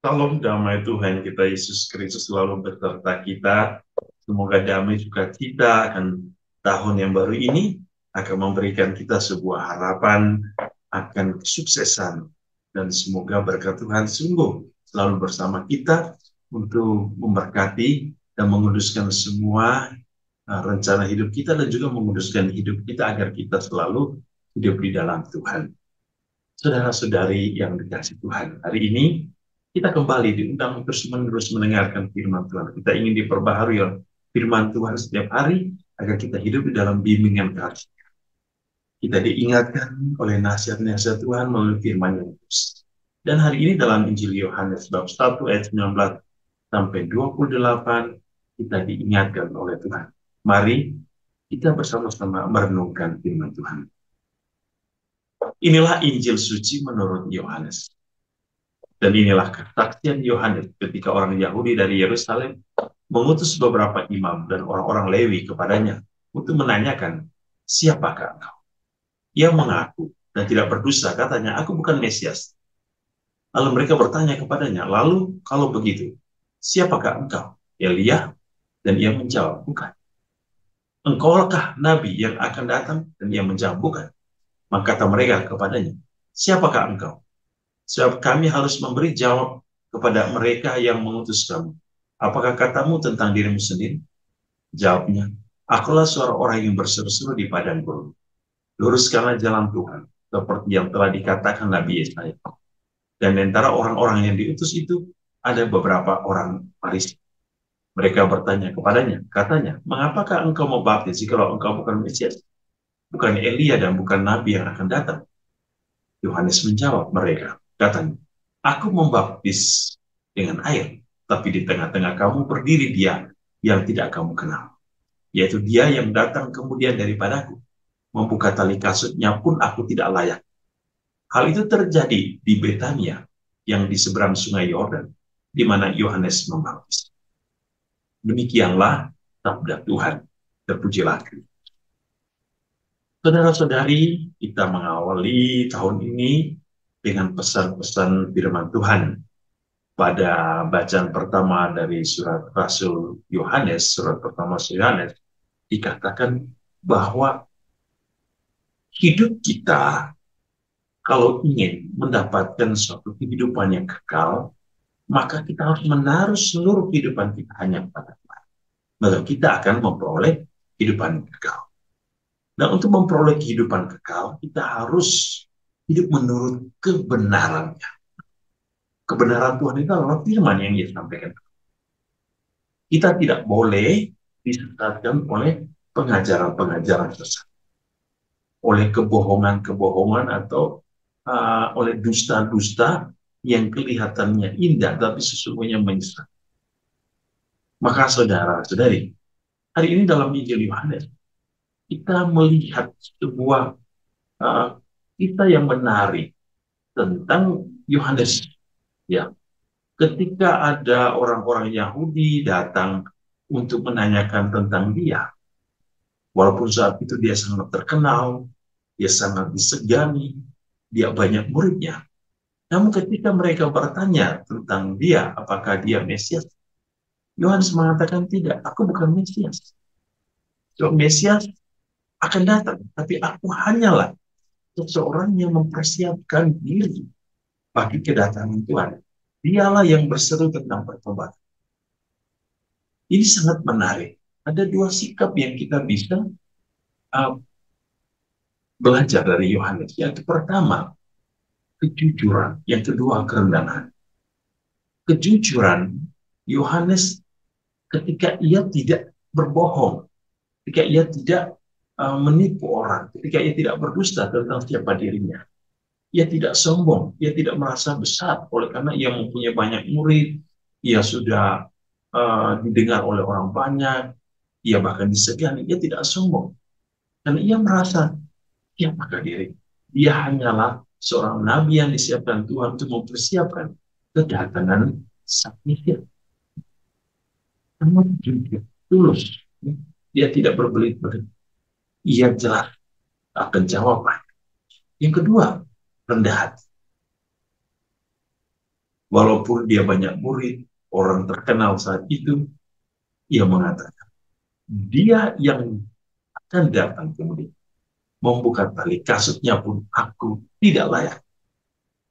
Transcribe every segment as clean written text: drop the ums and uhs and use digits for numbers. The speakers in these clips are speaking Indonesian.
Salam damai Tuhan kita Yesus Kristus selalu beserta kita. Semoga damai sukacita akan tahun yang baru ini akan memberikan kita sebuah harapan akan kesuksesan. Dan semoga berkat Tuhan sungguh selalu bersama kita untuk memberkati dan menguduskan semua rencana hidup kita dan juga menguduskan hidup kita agar kita selalu hidup di dalam Tuhan. Saudara-saudari yang dikasihi Tuhan, hari ini kita kembali diundang terus-menerus mendengarkan firman Tuhan. Kita ingin diperbaharui oleh firman Tuhan setiap hari agar kita hidup di dalam bimbingan kasih. Kita diingatkan oleh nasihat-nasihat Tuhan melalui firman yang terus. Dan hari ini dalam Injil Yohanes bab 1 ayat 19 sampai 28 kita diingatkan oleh Tuhan. Mari kita bersama-sama merenungkan firman Tuhan. Inilah Injil suci menurut Yohanes. Dan inilah kesaksian Yohanes ketika orang Yahudi dari Yerusalem mengutus beberapa imam dan orang-orang Lewi kepadanya untuk menanyakan, siapakah engkau? Ia mengaku dan tidak berdusta, katanya, aku bukan Mesias. Lalu mereka bertanya kepadanya, lalu kalau begitu, siapakah engkau? Elia? Dan ia menjawab, bukan. Engkaukah Nabi yang akan datang? Dan ia menjawab, bukan. Maka kata mereka kepadanya, siapakah engkau? Sebab kami harus memberi jawab kepada mereka yang mengutus kamu. Apakah katamu tentang dirimu sendiri? Jawabnya, akulah seorang orang yang berseru-seru di padang gurun. Luruskanlah jalan Tuhan, seperti yang telah dikatakan Nabi Yesaya. Dan di antara orang-orang yang diutus itu, ada beberapa orang Farisi. Mereka bertanya kepadanya, katanya, mengapakah engkau membaptis jikalau engkau bukan Mesias? Bukan Elia dan bukan Nabi yang akan datang? Yohanes menjawab mereka, katanya, aku membaptis dengan air, tapi di tengah-tengah kamu berdiri dia yang tidak kamu kenal, yaitu dia yang datang kemudian daripadaku. Membuka tali kasutnya pun aku tidak layak. Hal itu terjadi di Betania, yang di seberang sungai Yordan, di mana Yohanes membaptis. Demikianlah sabda Tuhan. Terpujilah Kristus. Saudara-saudari, kita mengawali tahun ini dengan pesan-pesan firman Tuhan. Pada bacaan pertama dari surat Rasul Yohanes, surat pertama Yohanes, dikatakan bahwa hidup kita kalau ingin mendapatkan suatu kehidupan yang kekal, maka kita harus menaruh seluruh kehidupan kita hanya pada Tuhan. Maka kita akan memperoleh kehidupan yang kekal. Dan untuk memperoleh kehidupan kekal, kita harus hidup menurut kebenarannya. Kebenaran Tuhan itu adalah firman yang Dia sampaikan. Kita tidak boleh disesatkan oleh pengajaran-pengajaran sesat, oleh kebohongan-kebohongan atau oleh dusta-dusta yang kelihatannya indah tapi sesungguhnya menyesatkan. Maka saudara-saudari, hari ini dalam Injil Yohanes kita melihat sebuah kita yang menarik tentang Yohanes. Ya, ketika ada orang-orang Yahudi datang untuk menanyakan tentang dia, walaupun saat itu dia sangat terkenal, dia sangat disegani, dia banyak muridnya. Namun ketika mereka bertanya tentang dia, apakah dia Mesias? Yohanes mengatakan tidak, aku bukan Mesias. So, Mesias akan datang, tapi aku hanyalah seseorang yang mempersiapkan diri bagi kedatangan Tuhan. Dialah yang berseru tentang pertobatan. Ini sangat menarik. Ada dua sikap yang kita bisa belajar dari Yohanes. Yang pertama, kejujuran. Yang kedua, kerendahan. Kejujuran Yohanes ketika ia tidak berbohong, ketika ia tidak menipu orang, ketika ia tidak berdusta tentang siapa dirinya. Ia tidak sombong, ia tidak merasa besar oleh karena ia mempunyai banyak murid, ia sudah didengar oleh orang banyak, ia bahkan disegani, ia tidak sombong. Karena ia merasa, siapakah diri? Dia hanyalah seorang nabi yang disiapkan Tuhan untuk mempersiapkan kedatangan Sang Mesias. Namun jujur, tulus. Dia tidak berbelit-belit. Ia jelas akan jawaban. Yang kedua, rendah hati. walaupun dia banyak murid, orang terkenal saat itu, ia mengatakan, dia yang akan datang kemudian membuka tali kasutnya pun aku tidak layak.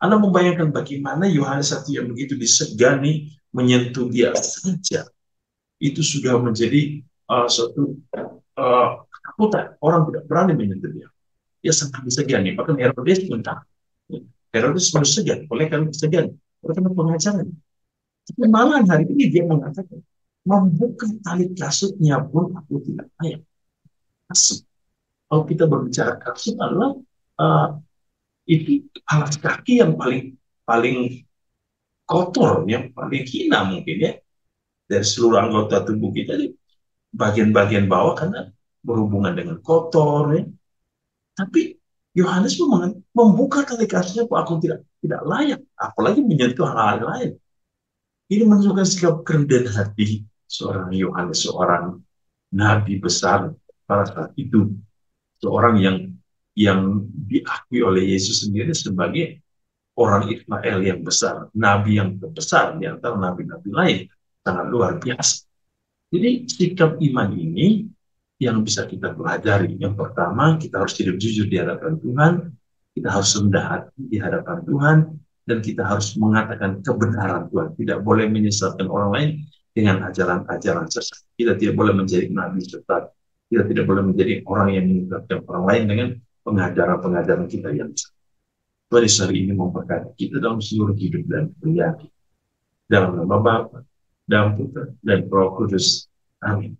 Anda membayangkan bagaimana Yohanes satu yang begitu disegani menyentuh dia saja, itu sudah menjadi suatu ketakutan. Orang tidak berani menyentuh dia. Dia sangat disegani. Bahkan Herodes pun takut. Herodes pun segan. Oleh karena disegani, oleh karena pengajaran. Tapi malah hari ini dia mengatakan, membuka tali kasutnya pun aku tidak layak. Kasut. Kalau kita berbicara kasut adalah uh, itu alas kaki yang paling paling kotor, yang paling hina mungkin ya dari seluruh anggota tubuh kita, bagian-bagian bawah karena berhubungan dengan kotor ya. Tapi Yohanes membuka tali kasutnya, kok aku tidak layak, apalagi menyentuh hal-hal lain. Ini menunjukkan sikap kerendahan hati seorang Yohanes, seorang nabi besar pada saat itu, seorang yang diakui oleh Yesus sendiri sebagai orang Israel yang besar, nabi yang terbesar di antara nabi-nabi lain, sangat luar biasa. Jadi sikap iman ini yang bisa kita pelajari. Yang pertama, kita harus hidup jujur di hadapan Tuhan, kita harus rendah hati di hadapan Tuhan, dan kita harus mengatakan kebenaran Tuhan. Tidak boleh menyesatkan orang lain dengan ajaran-ajaran sesat. Kita tidak boleh menjadi nabi sesat. Kita tidak boleh menjadi orang yang menyesatkan orang lain dengan pengajaran-pengajaran kita yang sesat. Tuhan Yesus hari ini memberkati kita dalam seluruh hidup dan keyakinan. Dalam nama Bapa dan Putra dan Roh Kudus. Amin.